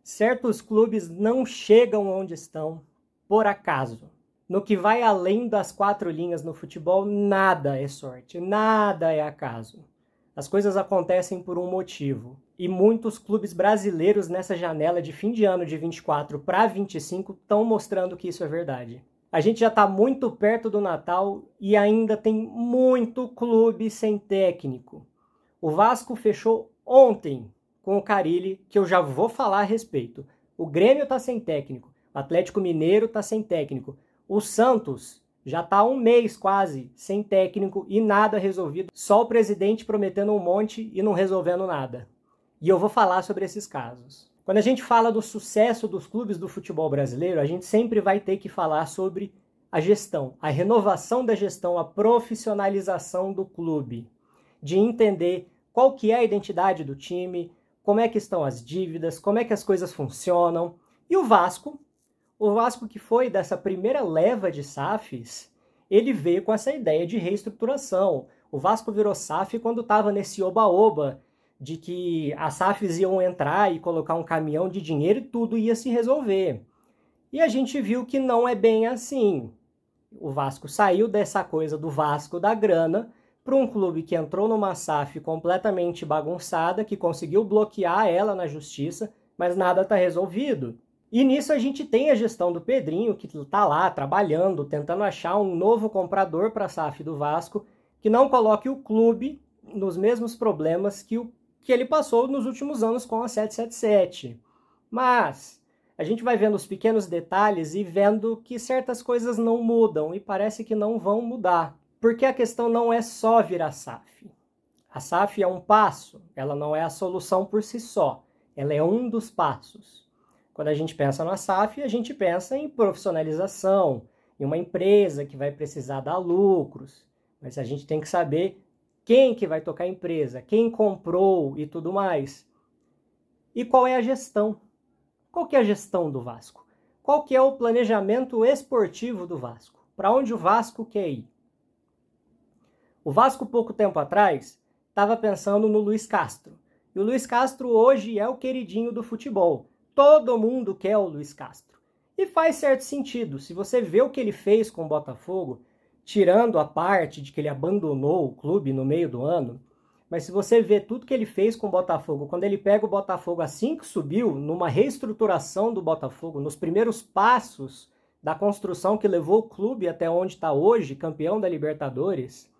Certos clubes não chegam onde estão por acaso. No que vai além das 4 linhas no futebol, nada é sorte, nada é acaso. As coisas acontecem por um motivo. E muitos clubes brasileiros nessa janela de fim de ano de 24 para 25 estão mostrando que isso é verdade. A gente já está muito perto do Natal e ainda tem muito clube sem técnico. O Vasco fechou ontem com o Carille, que eu já vou falar a respeito. O Grêmio está sem técnico, o Atlético Mineiro está sem técnico, o Santos já está há um mês quase sem técnico e nada resolvido, só o presidente prometendo um monte e não resolvendo nada. E eu vou falar sobre esses casos. Quando a gente fala do sucesso dos clubes do futebol brasileiro, a gente sempre vai ter que falar sobre a gestão, a renovação da gestão, a profissionalização do clube, de entender qual que é a identidade do time, como é que estão as dívidas, como é que as coisas funcionam. E o Vasco que foi dessa primeira leva de SAFs, ele veio com essa ideia de reestruturação. O Vasco virou SAF quando estava nesse oba-oba de que as SAFs iam entrar e colocar um caminhão de dinheiro e tudo ia se resolver. E a gente viu que não é bem assim. O Vasco saiu dessa coisa do Vasco da grana para um clube que entrou numa SAF completamente bagunçada, que conseguiu bloquear ela na justiça, mas nada está resolvido. E nisso a gente tem a gestão do Pedrinho, que está lá trabalhando, tentando achar um novo comprador para a SAF do Vasco, que não coloque o clube nos mesmos problemas que ele passou nos últimos anos com a 777. Mas a gente vai vendo os pequenos detalhes e vendo que certas coisas não mudam e parece que não vão mudar. Porque a questão não é só virar SAF. A SAF é um passo, ela não é a solução por si só, ela é um dos passos. Quando a gente pensa na SAF, a gente pensa em profissionalização, em uma empresa que vai precisar dar lucros, mas a gente tem que saber quem que vai tocar a empresa, quem comprou e tudo mais. E qual é a gestão? Qual que é a gestão do Vasco? Qual que é o planejamento esportivo do Vasco? Para onde o Vasco quer ir? O Vasco, pouco tempo atrás, estava pensando no Luiz Castro. E o Luiz Castro hoje é o queridinho do futebol. Todo mundo quer o Luiz Castro. E faz certo sentido. Se você vê o que ele fez com o Botafogo, tirando a parte de que ele abandonou o clube no meio do ano, mas se você vê tudo que ele fez com o Botafogo, quando ele pega o Botafogo assim que subiu, numa reestruturação do Botafogo, nos primeiros passos da construção que levou o clube até onde está hoje, campeão da Libertadores,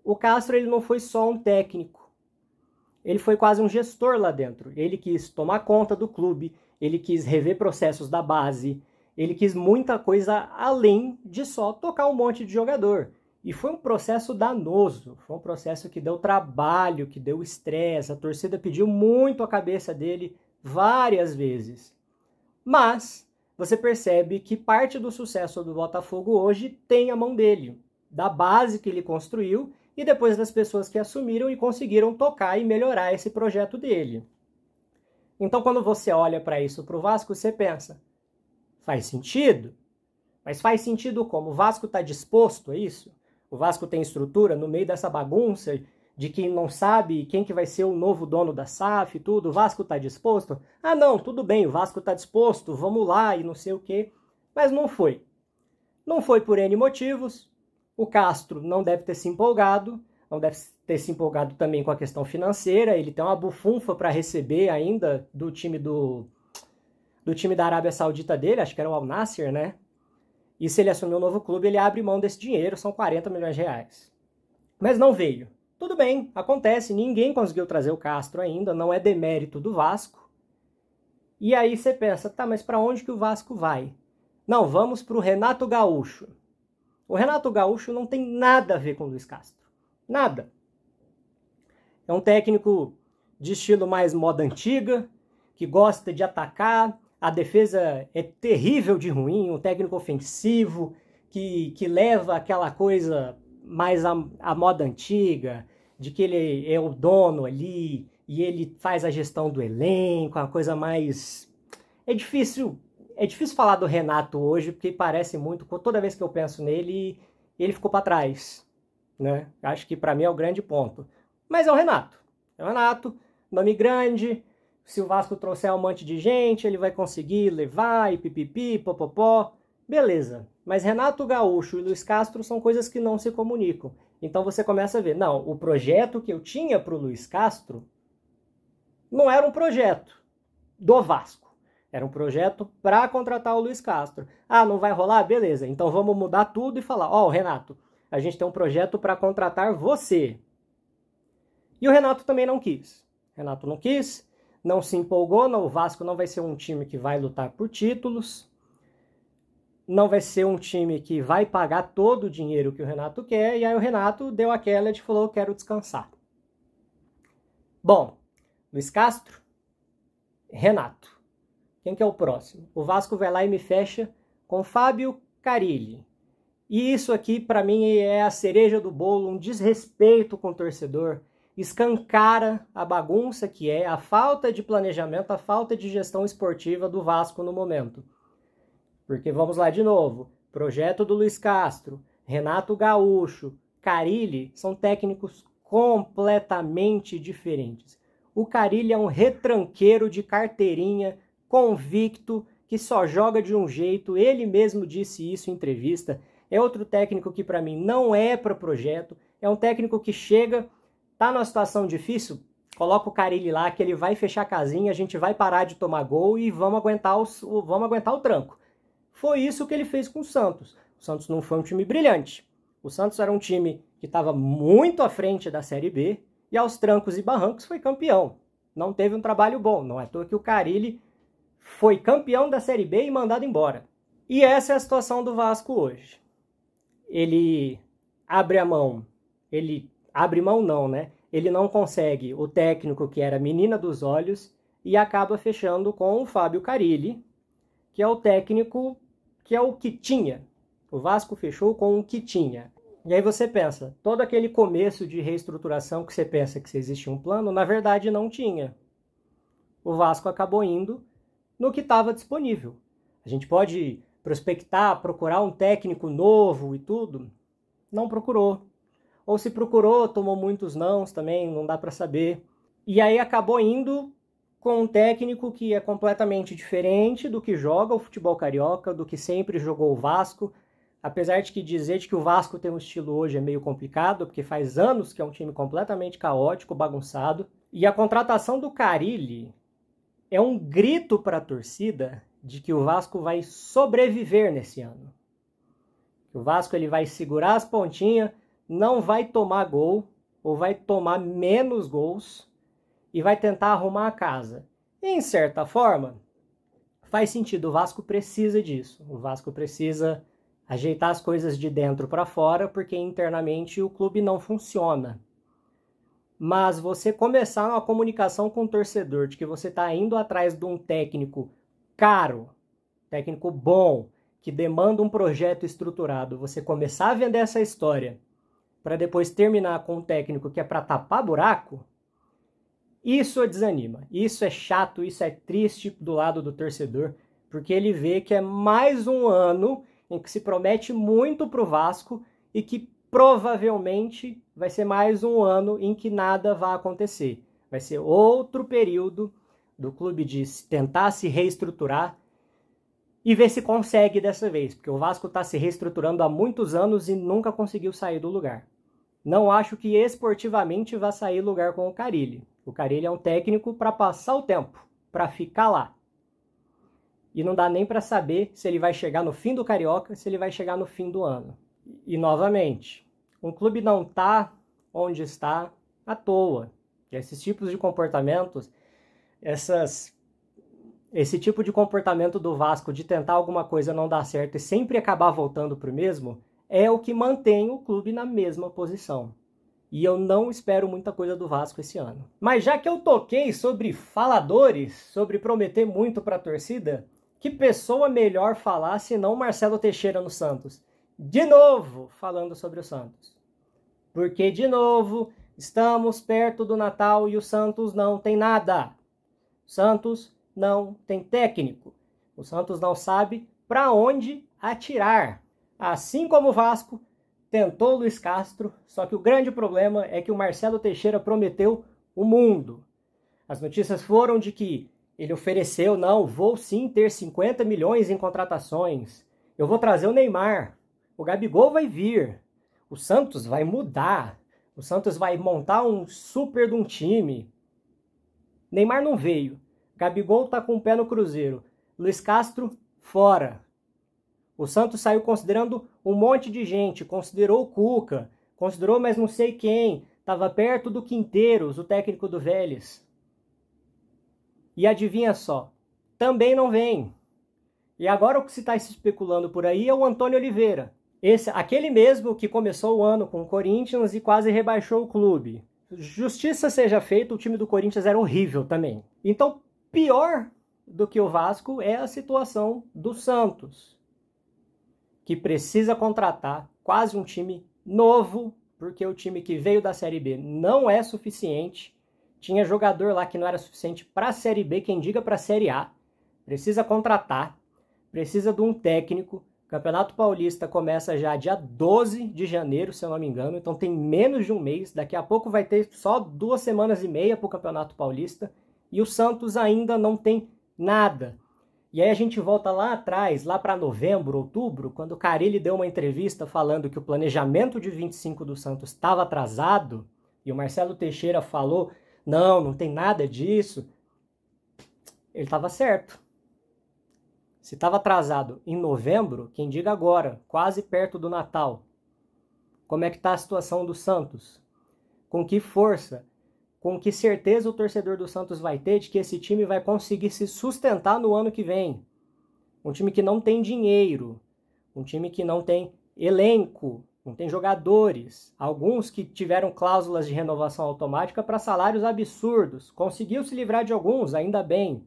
o Castro ele não foi só um técnico, ele foi quase um gestor lá dentro. Ele quis tomar conta do clube, ele quis rever processos da base, ele quis muita coisa além de só tocar um monte de jogador. E foi um processo danoso, foi um processo que deu trabalho, que deu estresse, a torcida pediu muito a cabeça dele várias vezes. Mas você percebe que parte do sucesso do Botafogo hoje tem a mão dele, da base que ele construiu, e depois das pessoas que assumiram e conseguiram tocar e melhorar esse projeto dele. Então, quando você olha para isso, para o Vasco, você pensa, faz sentido? Mas faz sentido como? O Vasco está disposto a isso? O Vasco tem estrutura no meio dessa bagunça de quem não sabe quem que vai ser o novo dono da SAF e tudo? O Vasco está disposto? Ah, não, tudo bem, o Vasco está disposto, vamos lá e não sei o quê. Mas não foi. Não foi por N motivos. O Castro não deve ter se empolgado, não deve ter se empolgado também com a questão financeira, ele tem uma bufunfa para receber ainda do time da Arábia Saudita dele, acho que era o Al Nassr, né? E se ele assumir um novo clube, ele abre mão desse dinheiro, são 40 milhões de reais. Mas não veio. Tudo bem, acontece, ninguém conseguiu trazer o Castro ainda, não é demérito do Vasco. E aí você pensa, tá, mas para onde que o Vasco vai? Não, vamos para o Renato Gaúcho. O Renato Gaúcho não tem nada a ver com o Luiz Castro. Nada. É um técnico de estilo mais moda antiga, que gosta de atacar, a defesa é terrível de ruim, um técnico ofensivo, que leva aquela coisa mais à moda antiga, de que ele é o dono ali, e ele faz a gestão do elenco, uma coisa mais... É difícil falar do Renato hoje, porque parece muito, toda vez que eu penso nele, ele ficou para trás, né? Acho que para mim é o grande ponto. Mas é o Renato, nome grande, se o Vasco trouxer um monte de gente, ele vai conseguir levar e pipipi, popopó. Beleza, mas Renato Gaúcho e Luiz Castro são coisas que não se comunicam. Então você começa a ver, não, o projeto que eu tinha para o Luiz Castro não era um projeto do Vasco. Era um projeto para contratar o Luiz Castro. Ah, não vai rolar? Beleza, então vamos mudar tudo e falar, ó, Renato, a gente tem um projeto para contratar você. E o Renato também não quis. Renato não quis, não se empolgou, não, o Vasco não vai ser um time que vai lutar por títulos, não vai ser um time que vai pagar todo o dinheiro que o Renato quer, e aí o Renato deu aquela e falou, quero descansar. Bom, Luiz Castro, Renato. Quem que é o próximo? O Vasco vai lá e me fecha com Fábio Carille. E isso aqui, para mim, é a cereja do bolo, um desrespeito com o torcedor, escancara a bagunça que é a falta de planejamento, a falta de gestão esportiva do Vasco no momento. Porque vamos lá de novo, projeto do Luiz Castro, Renato Gaúcho, Carille são técnicos completamente diferentes. O Carille é um retranqueiro de carteirinha, convicto, que só joga de um jeito, ele mesmo disse isso em entrevista. É outro técnico que para mim não é para projeto, é um técnico que chega, tá numa situação difícil, coloca o Carille lá que ele vai fechar a casinha, a gente vai parar de tomar gol e vamos aguentar o tranco. Foi isso que ele fez com o Santos. O Santos não foi um time brilhante. O Santos era um time que estava muito à frente da Série B e aos trancos e barrancos foi campeão. Não teve um trabalho bom. Não é à toa que o Carille foi campeão da Série B e mandado embora. E essa é a situação do Vasco hoje. Ele abre a mão. Ele abre mão não, né? Ele não consegue o técnico que era menina dos olhos e acaba fechando com o Fábio Carille, que é o técnico que é o que tinha. O Vasco fechou com o que tinha. E aí você pensa, todo aquele começo de reestruturação que você pensa que existia um plano, na verdade não tinha. O Vasco acabou indo no que estava disponível. A gente pode prospectar, procurar um técnico novo e tudo. Não procurou. Ou se procurou, tomou muitos nãos também, não dá para saber. E aí acabou indo com um técnico que é completamente diferente do que joga o futebol carioca, do que sempre jogou o Vasco. Apesar de que dizer que o Vasco tem um estilo hoje é meio complicado, porque faz anos que é um time completamente caótico, bagunçado. E a contratação do Carille é um grito para a torcida de que o Vasco vai sobreviver nesse ano. O Vasco ele vai segurar as pontinhas, não vai tomar gol, ou vai tomar menos gols, e vai tentar arrumar a casa. E, em certa forma, faz sentido. O Vasco precisa disso. O Vasco precisa ajeitar as coisas de dentro para fora, porque internamente o clube não funciona. Mas você começar uma comunicação com o torcedor de que você está indo atrás de um técnico caro, técnico bom, que demanda um projeto estruturado, você começar a vender essa história para depois terminar com um técnico que é para tapar buraco, isso desanima, isso é chato, isso é triste do lado do torcedor, porque ele vê que é mais um ano em que se promete muito para o Vasco e que provavelmente vai ser mais um ano em que nada vai acontecer. Vai ser outro período do clube de tentar se reestruturar e ver se consegue dessa vez, porque o Vasco está se reestruturando há muitos anos e nunca conseguiu sair do lugar. Não acho que esportivamente vá sair lugar com o Carille. O Carille é um técnico para passar o tempo, para ficar lá. E não dá nem para saber se ele vai chegar no fim do Carioca, se ele vai chegar no fim do ano. E novamente, um clube não está onde está à toa. Esses tipos de comportamentos, esse tipo de comportamento do Vasco de tentar alguma coisa não dar certo e sempre acabar voltando para o mesmo, é o que mantém o clube na mesma posição. E eu não espero muita coisa do Vasco esse ano. Mas já que eu toquei sobre faladores, sobre prometer muito para a torcida, que pessoa melhor falar senão Marcelo Teixeira no Santos? De novo, falando sobre o Santos. Porque, de novo, estamos perto do Natal e o Santos não tem nada. O Santos não tem técnico. O Santos não sabe para onde atirar. Assim como o Vasco tentou o Luiz Castro, só que o grande problema é que o Marcelo Teixeira prometeu o mundo. As notícias foram de que ele ofereceu, não, vou sim ter 50 milhões em contratações. Eu vou trazer o Neymar. O Gabigol vai vir. O Santos vai mudar. O Santos vai montar um super de um time. Neymar não veio. Gabigol tá com o pé no Cruzeiro. Luiz Castro, fora. O Santos saiu considerando um monte de gente. Considerou o Cuca. Considerou mais não sei quem. Tava perto do Quinteiros, o técnico do Vélez. E adivinha só, também não vem. E agora o que se está especulando por aí é o Antônio Oliveira. Aquele mesmo que começou o ano com o Corinthians e quase rebaixou o clube. Justiça seja feita, o time do Corinthians era horrível também. Então, pior do que o Vasco é a situação do Santos, que precisa contratar quase um time novo, porque o time que veio da Série B não é suficiente. Tinha jogador lá que não era suficiente para a Série B, quem diga para a Série A. Precisa contratar, precisa de um técnico. O Campeonato Paulista começa já dia 12 de janeiro, se eu não me engano. Então tem menos de um mês. Daqui a pouco vai ter só 2 semanas e meia para o Campeonato Paulista. E o Santos ainda não tem nada. E aí a gente volta lá atrás, lá para novembro, outubro, quando o Carille deu uma entrevista falando que o planejamento de 25 do Santos estava atrasado. E o Marcelo Teixeira falou... Não tem nada disso. Ele estava certo. Se estava atrasado em novembro, quem diga agora, quase perto do Natal. Como é que está a situação do Santos? Com que força, com que certeza o torcedor do Santos vai ter de que esse time vai conseguir se sustentar no ano que vem? Um time que não tem dinheiro, um time que não tem elenco, não tem jogadores, alguns que tiveram cláusulas de renovação automática para salários absurdos. Conseguiu se livrar de alguns, ainda bem.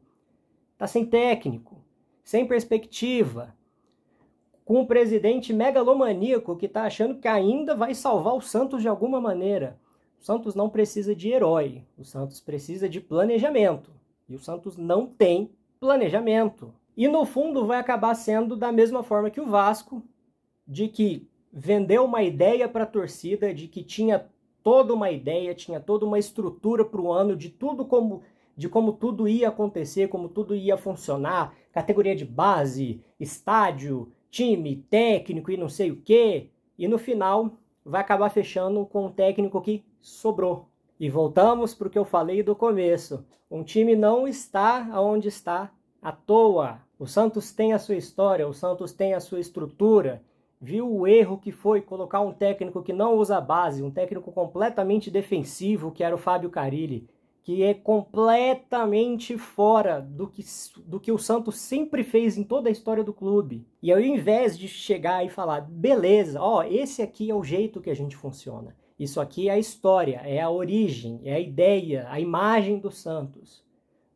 Está sem técnico, sem perspectiva, com um presidente megalomaníaco que está achando que ainda vai salvar o Santos de alguma maneira. O Santos não precisa de herói, o Santos precisa de planejamento. E o Santos não tem planejamento. E no fundo vai acabar sendo da mesma forma que o Vasco, de que vendeu uma ideia para a torcida de que tinha toda uma ideia, tinha toda uma estrutura para o ano de como tudo ia acontecer, como tudo ia funcionar, categoria de base, estádio, time, técnico e não sei o quê. E no final vai acabar fechando com um técnico que sobrou. E voltamos para o que eu falei do começo. Um time não está onde está à toa. O Santos tem a sua história, o Santos tem a sua estrutura. Viu o erro que foi colocar um técnico que não usa base, um técnico completamente defensivo, que era o Fábio Carille, que é completamente fora do que o Santos sempre fez em toda a história do clube. E ao invés de chegar e falar, beleza, esse aqui é o jeito que a gente funciona. Isso aqui é a história, é a origem, é a ideia, a imagem do Santos.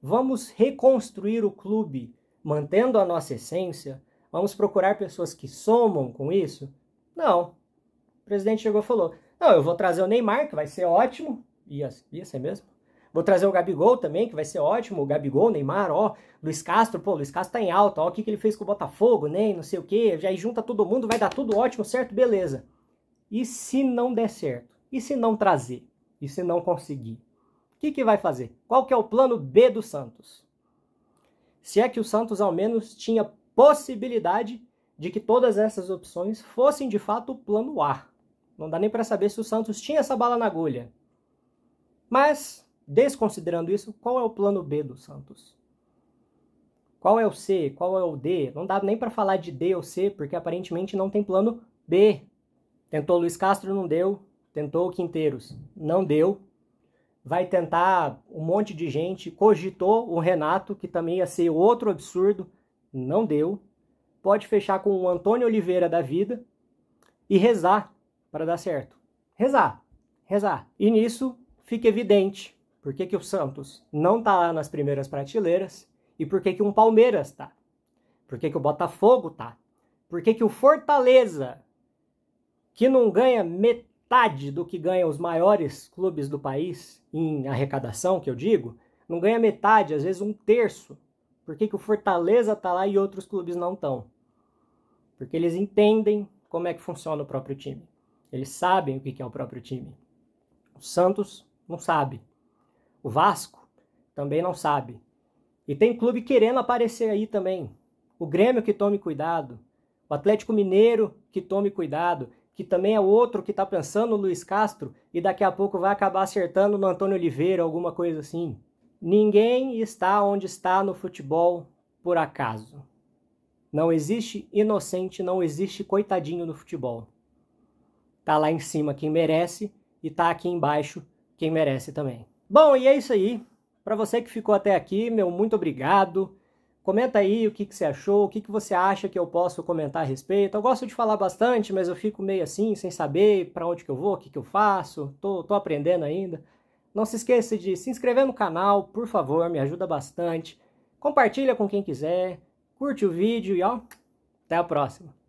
Vamos reconstruir o clube, mantendo a nossa essência. Vamos procurar pessoas que somam com isso? Não. O presidente chegou e falou, não, eu vou trazer o Neymar, que vai ser ótimo. Ia ser mesmo? Vou trazer o Gabigol também, que vai ser ótimo. O Gabigol, o Neymar, Luiz Castro, Luiz Castro tá em alta, o que ele fez com o Botafogo, né, não sei o quê. Já junta todo mundo, vai dar tudo ótimo, certo? Beleza. E se não der certo? E se não trazer? E se não conseguir? O que vai fazer? Qual que é o plano B do Santos? Se é que o Santos ao menos tinha possibilidade de que todas essas opções fossem de fato o plano A. Não dá nem para saber se o Santos tinha essa bala na agulha. Mas, desconsiderando isso, qual é o plano B do Santos? Qual é o C? Qual é o D? Não dá nem para falar de D ou C, porque aparentemente não tem plano B. Tentou o Luiz Castro, não deu. Tentou o Quinteiros, não deu. Vai tentar um monte de gente. Cogitou o Renato, que também ia ser outro absurdo. Não deu. Pode fechar com o Antônio Oliveira da vida e rezar para dar certo. Rezar. E nisso fica evidente por que o Santos não está lá nas primeiras prateleiras e por que um Palmeiras está. Por que o Botafogo está. Por que o Fortaleza, que não ganha metade do que ganham os maiores clubes do país em arrecadação, que eu digo, não ganha metade, às vezes 1/3. Por que o Fortaleza está lá e outros clubes não estão? Porque eles entendem como é que funciona o próprio time. Eles sabem o que é o próprio time. O Santos não sabe. O Vasco também não sabe. E tem clube querendo aparecer aí também. O Grêmio que tome cuidado. O Atlético Mineiro que tome cuidado. Que também é outro que está pensando no Luiz Castro e daqui a pouco vai acabar acertando no Antônio Oliveira, alguma coisa assim. Ninguém está onde está no futebol por acaso. Não existe inocente, não existe coitadinho no futebol. Tá lá em cima quem merece e tá aqui embaixo quem merece também. Bom, e é isso aí. Para você que ficou até aqui, meu muito obrigado. Comenta aí o que você achou, o que você acha que eu posso comentar a respeito. Eu gosto de falar bastante, mas eu fico meio assim, sem saber para onde que eu vou, o que eu faço. Tô aprendendo ainda. Não se esqueça de se inscrever no canal, por favor, me ajuda bastante. Compartilha com quem quiser, curte o vídeo e ó, até a próxima.